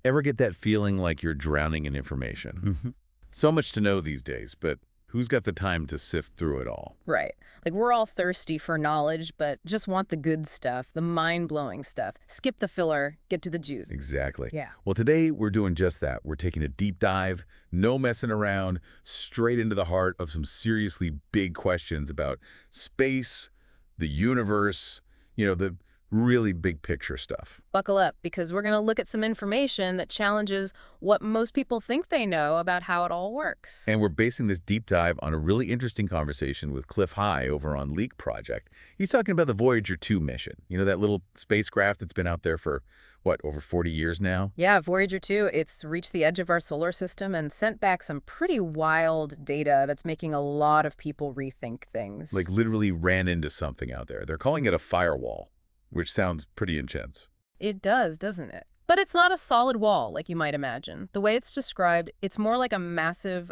Ever get that feeling like you're drowning in information? So much to know these days, but who's got the time to sift through it all? Right. Like we're all thirsty for knowledge, but just want the good stuff, the mind-blowing stuff. Skip the filler, get to the juice. Exactly. Yeah. Well, today we're doing just that. We're taking a deep dive, no messing around, straight into the heart of some seriously big questions about space, the universe, the really big picture stuff. Buckle up, because we're going to look at some information that challenges what most people think they know about how it all works. And we're basing this deep dive on a really interesting conversation with Clif High over on Leak Project. He's talking about the Voyager 2 mission. That little spacecraft that's been out there for, what, over 40 years now? Yeah, Voyager 2, it's reached the edge of our solar system and sent back some pretty wild data that's making a lot of people rethink things. Like literally ran into something out there. They're calling it a firewall, which sounds pretty intense. It does, doesn't it? But it's not a solid wall, like you might imagine. The way it's described, it's more like a massive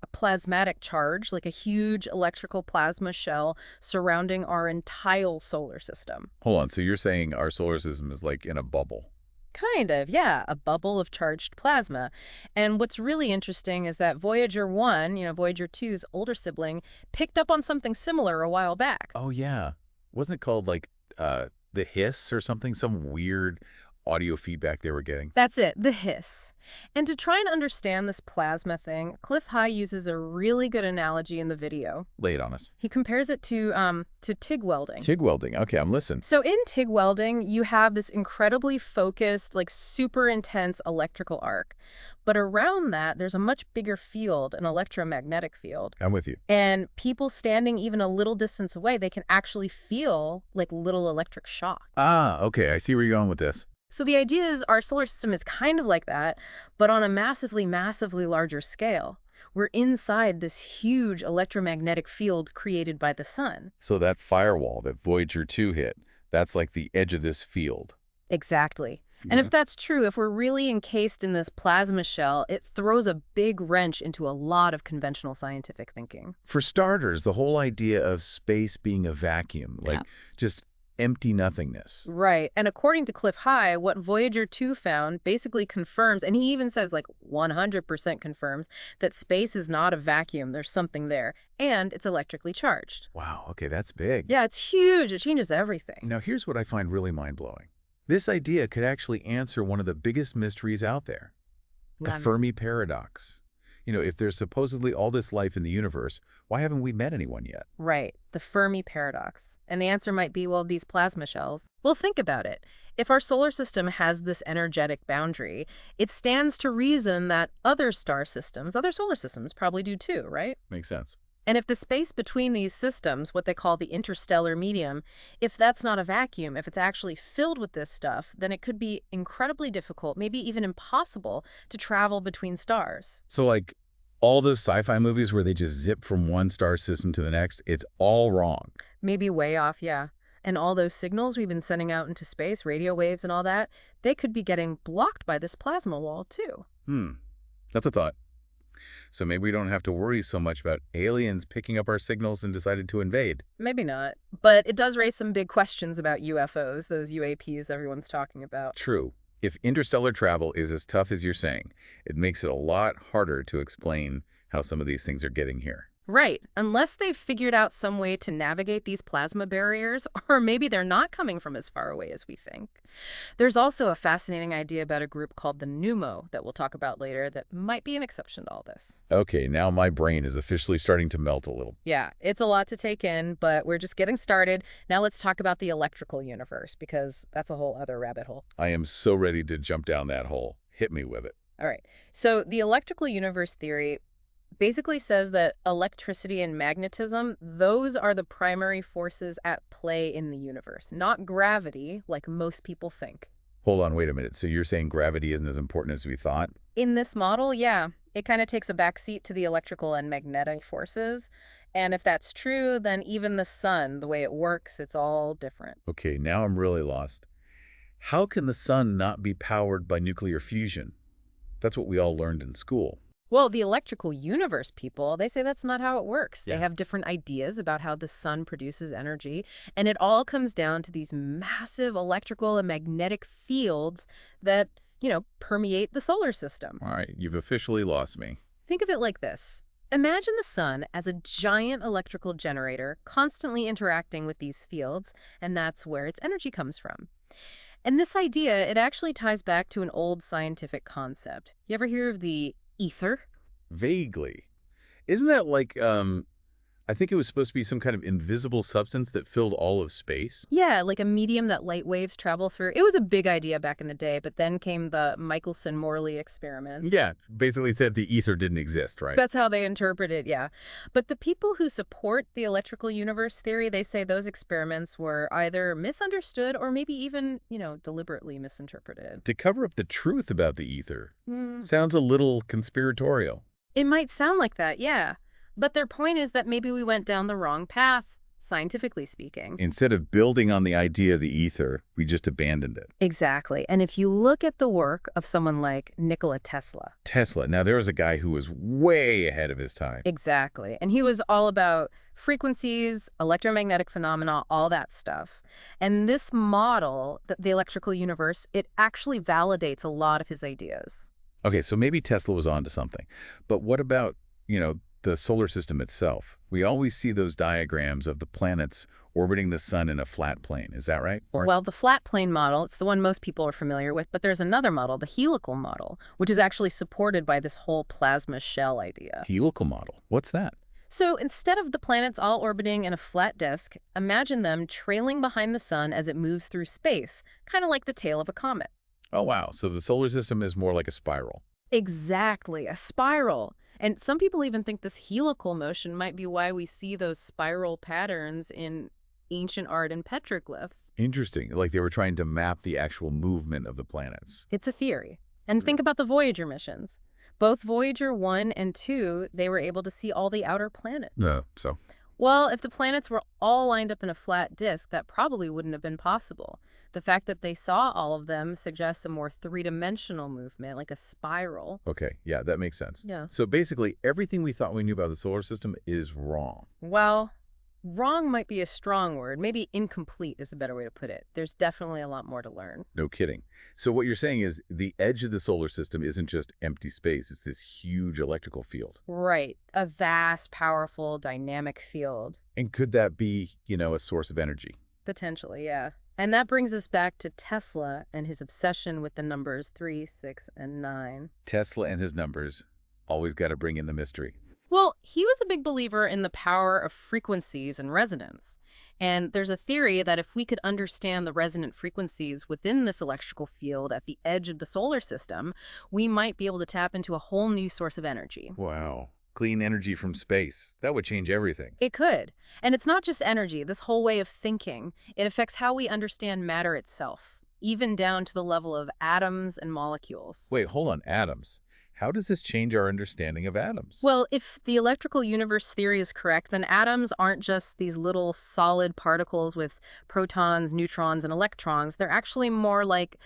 a plasmatic charge, like a huge electrical plasma shell surrounding our entire solar system. Hold on, so you're saying our solar system is like in a bubble? Kind of, yeah, a bubble of charged plasma. And what's really interesting is that Voyager 1, Voyager 2's older sibling, picked up on something similar a while back. Oh, yeah. Wasn't it called like the hiss or something? Some weird audio feedback they were getting? That's it, the hiss. And to try and understand this plasma thing, Clif High uses a really good analogy in the video. Lay it on us. He compares it to TIG welding. TIG welding. Okay, I'm listening. So in TIG welding, you have this incredibly focused, like super intense electrical arc. But around that, there's a much bigger field, an electromagnetic field. I'm with you. And people standing even a little distance away, they can actually feel like little electric shock. Ah, okay. I see where you're going with this. So the idea is our solar system is kind of like that, but on a massively, massively larger scale. We're inside this huge electromagnetic field created by the sun. So that firewall that Voyager 2 hit, that's like the edge of this field. Exactly. And if that's true, if we're really encased in this plasma shell, it throws a big wrench into a lot of conventional scientific thinking. For starters, the whole idea of space being a vacuum, like just empty nothingness. Right. And according to Clif High, what Voyager 2 found basically confirms, and he even says like 100% confirms, that space is not a vacuum. There's something there. And it's electrically charged. Wow, okay, that's big. Yeah, it's huge. It changes everything. Now, here's what I find really mind-blowing. This idea could actually answer one of the biggest mysteries out there, the Fermi Paradox. If there's supposedly all this life in the universe, why haven't we met anyone yet? Right, the Fermi Paradox. And the answer might be, well, these plasma shells. Well, think about it. If our solar system has this energetic boundary, it stands to reason that other star systems, other solar systems probably do too, right? Makes sense. And if the space between these systems, what they call the interstellar medium, if that's not a vacuum, if it's actually filled with this stuff, then it could be incredibly difficult, maybe even impossible, to travel between stars. So like all those sci-fi movies where they just zip from one star system to the next, it's all wrong. Maybe way off, yeah. And all those signals we've been sending out into space, radio waves and all that, they could be getting blocked by this plasma wall too. That's a thought. So maybe we don't have to worry so much about aliens picking up our signals and decided to invade. Maybe not. But it does raise some big questions about UFOs, those UAPs everyone's talking about. True. If interstellar travel is as tough as you're saying, it makes it a lot harder to explain how some of these things are getting here. Right. Unless they've figured out some way to navigate these plasma barriers, or maybe they're not coming from as far away as we think. There's also a fascinating idea about a group called the Pneumo that we'll talk about later that might be an exception to all this. Okay, now my brain is officially starting to melt a little. Yeah, it's a lot to take in, but we're just getting started. Now let's talk about the electrical universe, because that's a whole other rabbit hole. I am so ready to jump down that hole. Hit me with it. All right. So the electrical universe theory basically says that electricity and magnetism, those are the primary forces at play in the universe, not gravity, like most people think. Hold on, wait a minute. So you're saying gravity isn't as important as we thought? In this model, yeah. It kind of takes a backseat to the electrical and magnetic forces. And if that's true, then even the sun, the way it works, it's all different. Okay, now I'm really lost. How can the sun not be powered by nuclear fusion? That's what we all learned in school. Well, the electrical universe people, they say that's not how it works. Yeah. They have different ideas about how the sun produces energy, and it all comes down to these massive electrical and magnetic fields that permeate the solar system. All right, you've officially lost me. Think of it like this. Imagine the sun as a giant electrical generator constantly interacting with these fields, and that's where its energy comes from. And this idea, it actually ties back to an old scientific concept. You ever hear of the ether? Vaguely. Isn't that like, I think it was supposed to be some kind of invisible substance that filled all of space? Yeah, like a medium that light waves travel through. It was a big idea back in the day, but then came the Michelson-Morley experiments. Yeah, basically said the ether didn't exist, right? That's how they interpret it, yeah. But the people who support the electrical universe theory, they say those experiments were either misunderstood or maybe even, deliberately misinterpreted. To cover up the truth about the ether. Hmm. Sounds a little conspiratorial. It might sound like that, yeah. But their point is that maybe we went down the wrong path, scientifically speaking. Instead of building on the idea of the ether, we just abandoned it. Exactly. And if you look at the work of someone like Nikola Tesla. Tesla. Now, there was a guy who was way ahead of his time. Exactly. And he was all about frequencies, electromagnetic phenomena, all that stuff. And this model, the electrical universe, it actually validates a lot of his ideas. Okay, so maybe Tesla was onto something. But what about, the solar system itself? We always see those diagrams of the planets orbiting the sun in a flat plane. Is that right? Well, the flat plane model, it's the one most people are familiar with, but there's another model, the helical model, which is actually supported by this whole plasma shell idea. Helical model. What's that? So instead of the planets all orbiting in a flat disk, imagine them trailing behind the sun as it moves through space, kind of like the tail of a comet. Oh, wow. So the solar system is more like a spiral. Exactly, a spiral. And some people even think this helical motion might be why we see those spiral patterns in ancient art and petroglyphs. Interesting. Like they were trying to map the actual movement of the planets. It's a theory. And think about the Voyager missions. Both Voyager 1 and 2, they were able to see all the outer planets. So? Well, if the planets were all lined up in a flat disk, that probably wouldn't have been possible. The fact that they saw all of them suggests a more three-dimensional movement, like a spiral. Okay, yeah, that makes sense. Yeah. So basically, everything we thought we knew about the solar system is wrong. Well, wrong might be a strong word. Maybe incomplete is a better way to put it. There's definitely a lot more to learn. No kidding. So what you're saying is the edge of the solar system isn't just empty space. It's this huge electrical field. Right. A vast, powerful, dynamic field. And could that be, a source of energy? Potentially, yeah. And that brings us back to Tesla and his obsession with the numbers 3, 6, and 9. Tesla and his numbers. Always got to bring in the mystery. Well, he was a big believer in the power of frequencies and resonance. And there's a theory that if we could understand the resonant frequencies within this electrical field at the edge of the solar system, we might be able to tap into a whole new source of energy. Wow. Clean energy from space. That would change everything. It could. And it's not just energy, this whole way of thinking. It affects how we understand matter itself, even down to the level of atoms and molecules. Wait, hold on. Atoms. How does this change our understanding of atoms? Well, if the electrical universe theory is correct, then atoms aren't just these little solid particles with protons, neutrons, and electrons. They're actually more like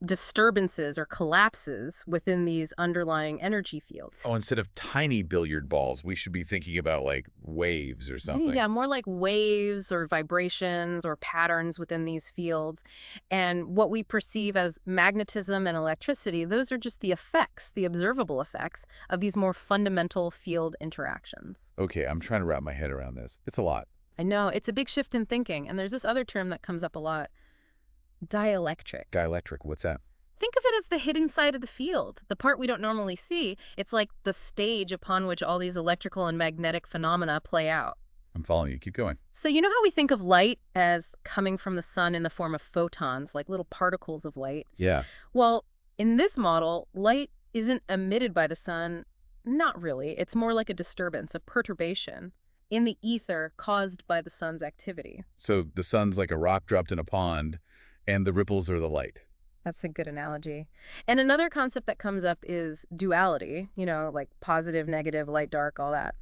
disturbances or collapses within these underlying energy fields. Oh, instead of tiny billiard balls, we should be thinking about like waves or something. Yeah, more like waves or vibrations or patterns within these fields. And what we perceive as magnetism and electricity, those are just the effects, the observable effects of these more fundamental field interactions. Okay, I'm trying to wrap my head around this. It's a lot. I know, it's a big shift in thinking. And there's this other term that comes up a lot, dielectric. Dielectric, what's that? Think of it as the hidden side of the field, the part we don't normally see. It's like the stage upon which all these electrical and magnetic phenomena play out. I'm following you. Keep going. So you know how we think of light as coming from the sun in the form of photons, like little particles of light? Yeah. Well, in this model, light isn't emitted by the sun. Not really. It's more like a disturbance, a perturbation in the ether caused by the sun's activity. So the sun's like a rock dropped in a pond, and the ripples are the light. That's a good analogy. And another concept that comes up is duality, like positive, negative, light, dark, all that.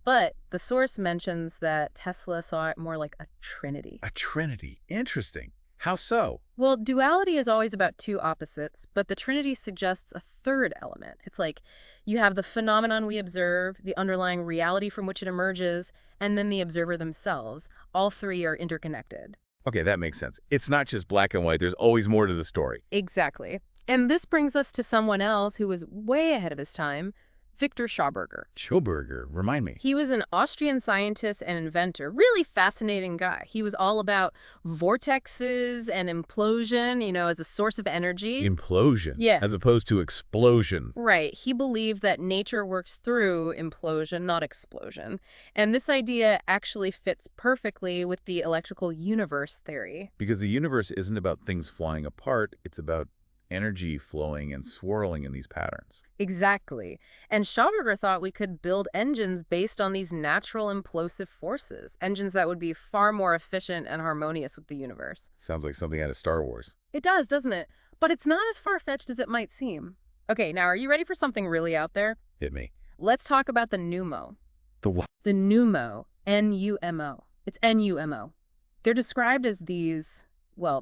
But the source mentions that Tesla saw it more like a trinity. A trinity. Interesting. How so? Well, duality is always about two opposites, but the trinity suggests a third element. It's like you have the phenomenon we observe, the underlying reality from which it emerges, and then the observer themselves. All three are interconnected. Okay, that makes sense. It's not just black and white. There's always more to the story. Exactly. And this brings us to someone else who was way ahead of his time, Victor Schauberger. Schauberger, remind me. He was an Austrian scientist and inventor, really fascinating guy. He was all about vortexes and implosion, as a source of energy. Implosion? Yeah. As opposed to explosion. Right. He believed that nature works through implosion, not explosion. And this idea actually fits perfectly with the electrical universe theory. Because the universe isn't about things flying apart, it's about energy flowing and swirling in these patterns. Exactly. And Schauberger thought we could build engines based on these natural implosive forces, engines that would be far more efficient and harmonious with the universe. Sounds like something out of Star Wars. It does, doesn't it? But it's not as far-fetched as it might seem. Okay, now are you ready for something really out there? Hit me. Let's talk about the pneumo. The what? The pneumo. N-U-M-O. It's N-U-M-O. They're described as these,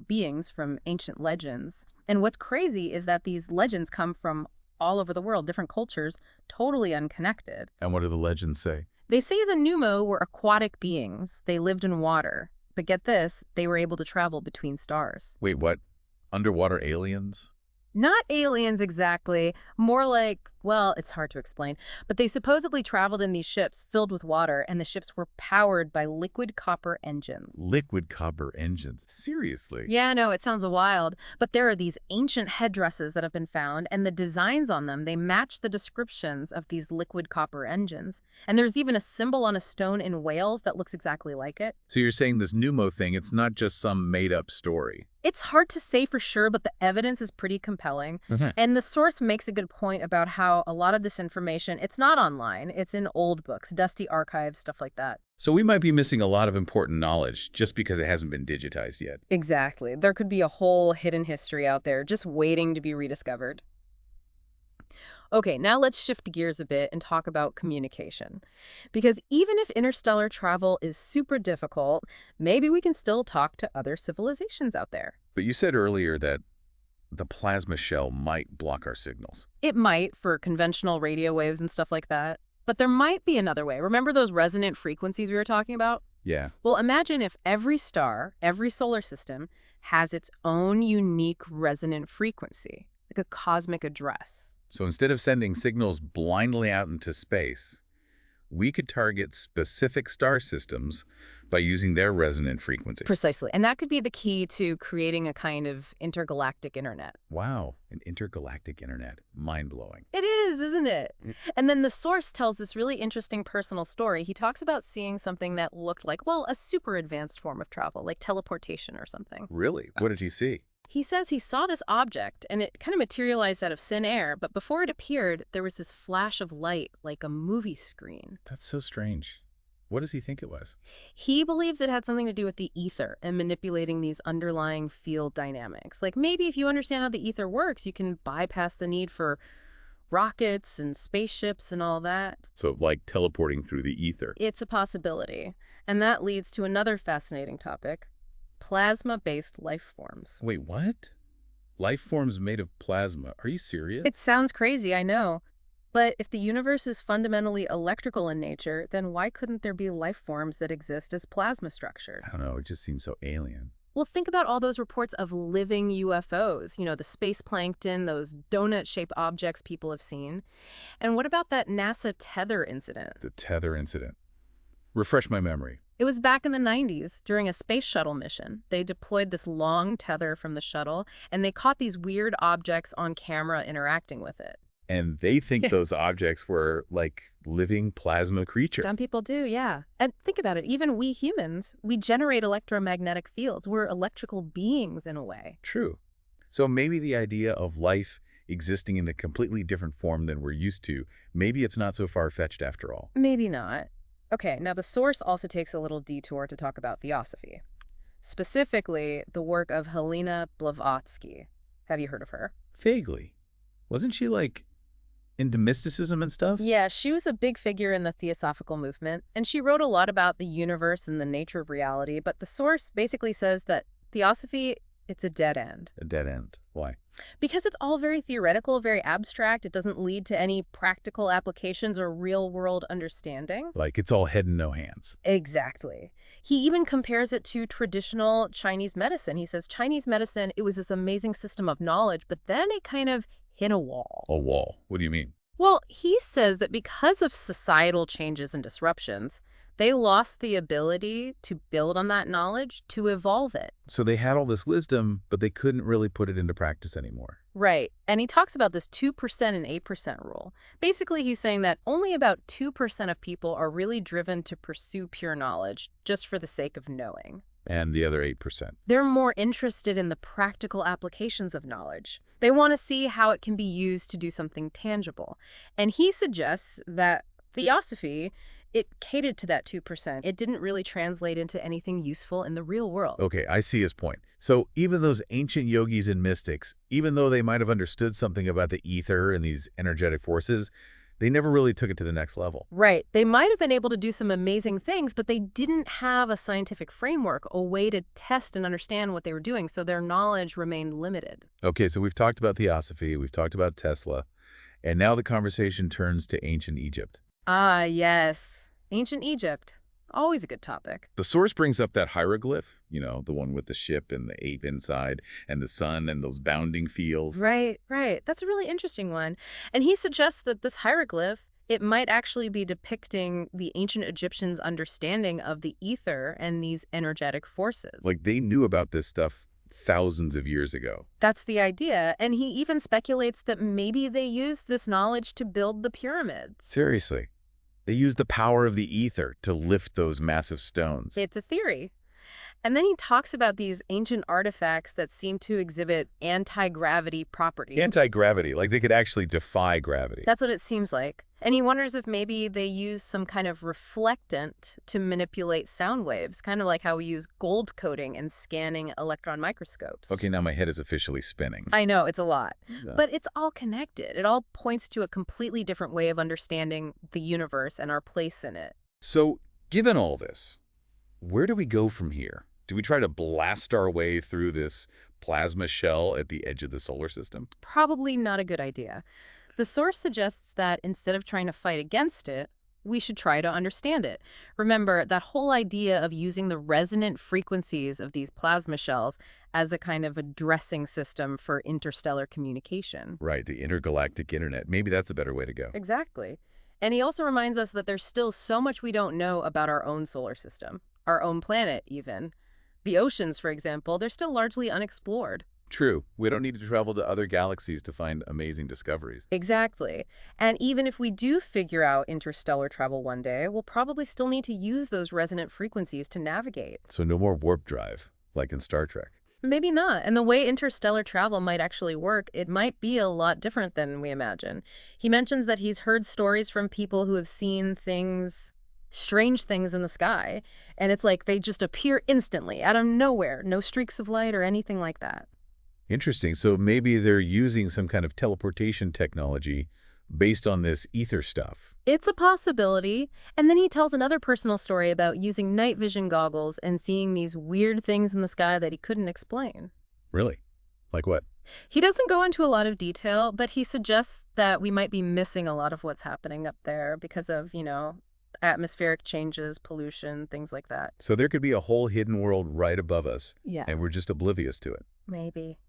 beings from ancient legends. And what's crazy is that these legends come from all over the world, different cultures, totally unconnected. And what do the legends say? They say the pneumo were aquatic beings. They lived in water. But get this, they were able to travel between stars. Wait, what? Underwater aliens? Not aliens exactly, more like, it's hard to explain, but they supposedly traveled in these ships filled with water, and the ships were powered by liquid copper engines. Liquid copper engines? Seriously? Yeah, I know, it sounds wild, but there are these ancient headdresses that have been found, and the designs on them, they match the descriptions of these liquid copper engines. And there's even a symbol on a stone in Wales that looks exactly like it. So you're saying this pneumo thing, it's not just some made-up story? It's hard to say for sure, but the evidence is pretty compelling. And the source makes a good point about how a lot of this information, it's not online. It's in old books, dusty archives, stuff like that. So we might be missing a lot of important knowledge just because it hasn't been digitized yet. Exactly. There could be a whole hidden history out there just waiting to be rediscovered. Okay, now let's shift gears a bit and talk about communication. Because even if interstellar travel is super difficult, maybe we can still talk to other civilizations out there. But you said earlier that the plasma shell might block our signals. It might for conventional radio waves and stuff like that. But there might be another way. Remember those resonant frequencies we were talking about? Yeah. Well, imagine if every star, every solar system, has its own unique resonant frequency, like a cosmic address. So instead of sending signals blindly out into space, we could target specific star systems by using their resonant frequencies. Precisely. And that could be the key to creating a kind of intergalactic internet. Wow, an intergalactic internet. Mind-blowing. It is, isn't it? And then the source tells this really interesting personal story. He talks about seeing something that looked like, a super advanced form of travel, like teleportation or something. Really? What did he see? He says he saw this object, and it kind of materialized out of thin air, but before it appeared, there was this flash of light, like a movie screen. That's so strange. What does he think it was? He believes it had something to do with the ether and manipulating these underlying field dynamics. Like maybe if you understand how the ether works, you can bypass the need for rockets and spaceships and all that. So like teleporting through the ether. It's a possibility. And that leads to another fascinating topic. Plasma-based life forms. Wait, what? Life forms made of plasma? Are you serious? It sounds crazy, I know. But if the universe is fundamentally electrical in nature, then why couldn't there be life forms that exist as plasma structures? I don't know, it just seems so alien. Well, think about all those reports of living UFOs, the space plankton, those donut-shaped objects people have seen. And what about that NASA tether incident? The tether incident. Refresh my memory. It was back in the 90s during a space shuttle mission. They deployed this long tether from the shuttle, and they caught these weird objects on camera interacting with it. And they think those objects were like living plasma creatures. Some people do, yeah. And think about it, even we humans, we generate electromagnetic fields. We're electrical beings in a way. True. So maybe the idea of life existing in a completely different form than we're used to, maybe it's not so far-fetched after all. Maybe not. Okay, now the source also takes a little detour to talk about theosophy. Specifically, the work of Helena Blavatsky. Have you heard of her? Vaguely. Wasn't she like into mysticism and stuff? Yeah, she was a big figure in the theosophical movement, and she wrote a lot about the universe and the nature of reality, but the source basically says that theosophy, it's a dead end. A dead end. Why? Because it's all very theoretical, very abstract. It doesn't lead to any practical applications or real-world understanding. Like it's all head and no hands. Exactly. He even compares it to traditional Chinese medicine. He says Chinese medicine, it was this amazing system of knowledge, but then it kind of hit a wall. A wall. What do you mean? Well, he says that because of societal changes and disruptions, they lost the ability to build on that knowledge, to evolve it. So they had all this wisdom, but they couldn't really put it into practice anymore. Right. And he talks about this 2% and 8% rule. Basically, he's saying that only about 2% of people are really driven to pursue pure knowledge just for the sake of knowing. And the other 8%. They're more interested in the practical applications of knowledge. They want to see how it can be used to do something tangible. And he suggests that theosophy, it catered to that 2%. It didn't really translate into anything useful in the real world. Okay, I see his point. So even those ancient yogis and mystics, even though they might have understood something about the ether and these energetic forces, they never really took it to the next level. Right. They might have been able to do some amazing things, but they didn't have a scientific framework, a way to test and understand what they were doing, so their knowledge remained limited. Okay, so we've talked about theosophy, we've talked about Tesla, and now the conversation turns to ancient Egypt. Ah, yes. Ancient Egypt. Always a good topic. The source brings up that hieroglyph, the one with the ship and the ape inside and the sun and those bounding fields. Right, right. That's a really interesting one. And he suggests that this hieroglyph, it might actually be depicting the ancient Egyptians' understanding of the ether and these energetic forces. Like they knew about this stuff thousands of years ago. That's the idea. And he even speculates that maybe they used this knowledge to build the pyramids. Seriously. They used the power of the ether to lift those massive stones. It's a theory. And then he talks about these ancient artifacts that seem to exhibit anti-gravity properties. Anti-gravity, like they could actually defy gravity. That's what it seems like. And he wonders if maybe they use some kind of reflectant to manipulate sound waves, kind of like how we use gold coating and scanning electron microscopes. Okay, now my head is officially spinning. I know, it's a lot. Yeah. But it's all connected. It all points to a completely different way of understanding the universe and our place in it. So, given all this, where do we go from here? Do we try to blast our way through this plasma shell at the edge of the solar system? Probably not a good idea. The source suggests that instead of trying to fight against it, we should try to understand it. Remember, that whole idea of using the resonant frequencies of these plasma shells as a kind of addressing system for interstellar communication. Right, the intergalactic internet. Maybe that's a better way to go. Exactly. And he also reminds us that there's still so much we don't know about our own solar system, our own planet even. The oceans, for example, they're still largely unexplored. True. We don't need to travel to other galaxies to find amazing discoveries. Exactly. And even if we do figure out interstellar travel one day, we'll probably still need to use those resonant frequencies to navigate. So no more warp drive, like in Star Trek. Maybe not. And the way interstellar travel might actually work, it might be a lot different than we imagine. He mentions that he's heard stories from people who have seen things, strange things in the sky, and it's like they just appear instantly, out of nowhere, no streaks of light or anything like that. Interesting. So maybe they're using some kind of teleportation technology based on this ether stuff. It's a possibility. And then he tells another personal story about using night vision goggles and seeing these weird things in the sky that he couldn't explain. Really? Like what? He doesn't go into a lot of detail, but he suggests that we might be missing a lot of what's happening up there because of, atmospheric changes, pollution, things like that. So there could be a whole hidden world right above us, Yeah. and we're just oblivious to it. Maybe.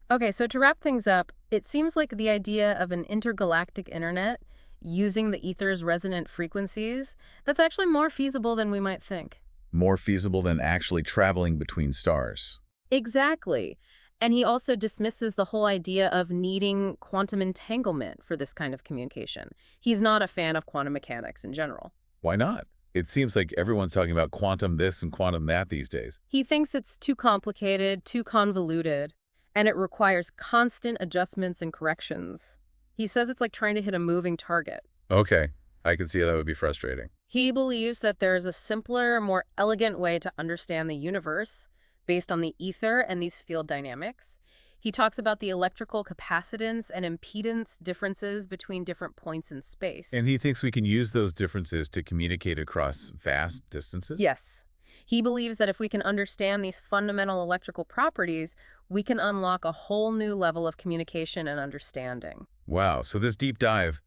Okay, so to wrap things up, it seems like the idea of an intergalactic internet using the ether's resonant frequencies, that's actually more feasible than we might think. More feasible than actually traveling between stars. Exactly. And he also dismisses the whole idea of needing quantum entanglement for this kind of communication. He's not a fan of quantum mechanics in general. Why not? It seems like everyone's talking about quantum this and quantum that these days. He thinks it's too complicated, too convoluted, and it requires constant adjustments and corrections. He says it's like trying to hit a moving target. Okay, I can see how that would be frustrating. He believes that there is a simpler, more elegant way to understand the universe based on the ether and these field dynamics. He talks about the electrical capacitance and impedance differences between different points in space. And he thinks we can use those differences to communicate across vast distances? Yes. He believes that if we can understand these fundamental electrical properties, we can unlock a whole new level of communication and understanding. Wow, so this deep dive,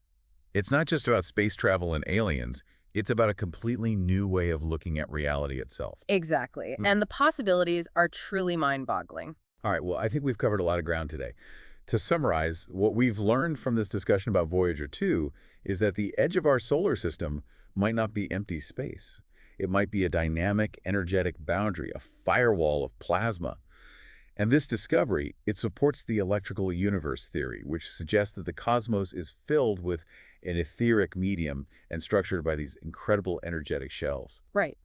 it's not just about space travel and aliens, it's about a completely new way of looking at reality itself. Exactly. And the possibilities are truly mind-boggling. All right, well, I think we've covered a lot of ground today. To summarize, what we've learned from this discussion about Voyager 2 is that the edge of our solar system might not be empty space. It might be a dynamic, energetic boundary, a firewall of plasma. And this discovery, it supports the electrical universe theory, which suggests that the cosmos is filled with an etheric medium and structured by these incredible energetic shells. Right.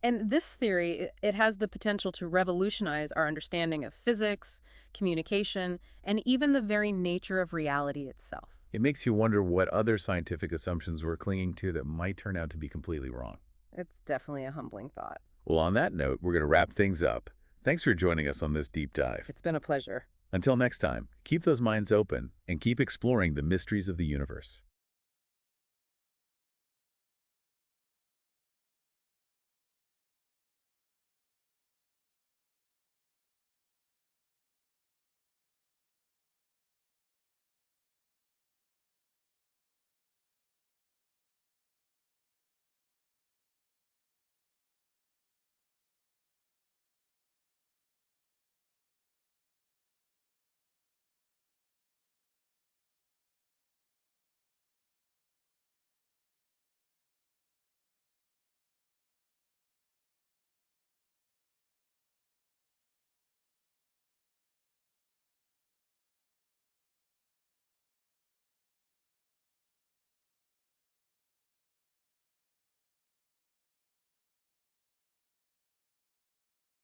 And this theory, it has the potential to revolutionize our understanding of physics, communication, and even the very nature of reality itself. It makes you wonder what other scientific assumptions we're clinging to that might turn out to be completely wrong. It's definitely a humbling thought. Well, on that note, we're going to wrap things up. Thanks for joining us on this deep dive. It's been a pleasure. Until next time, keep those minds open and keep exploring the mysteries of the universe.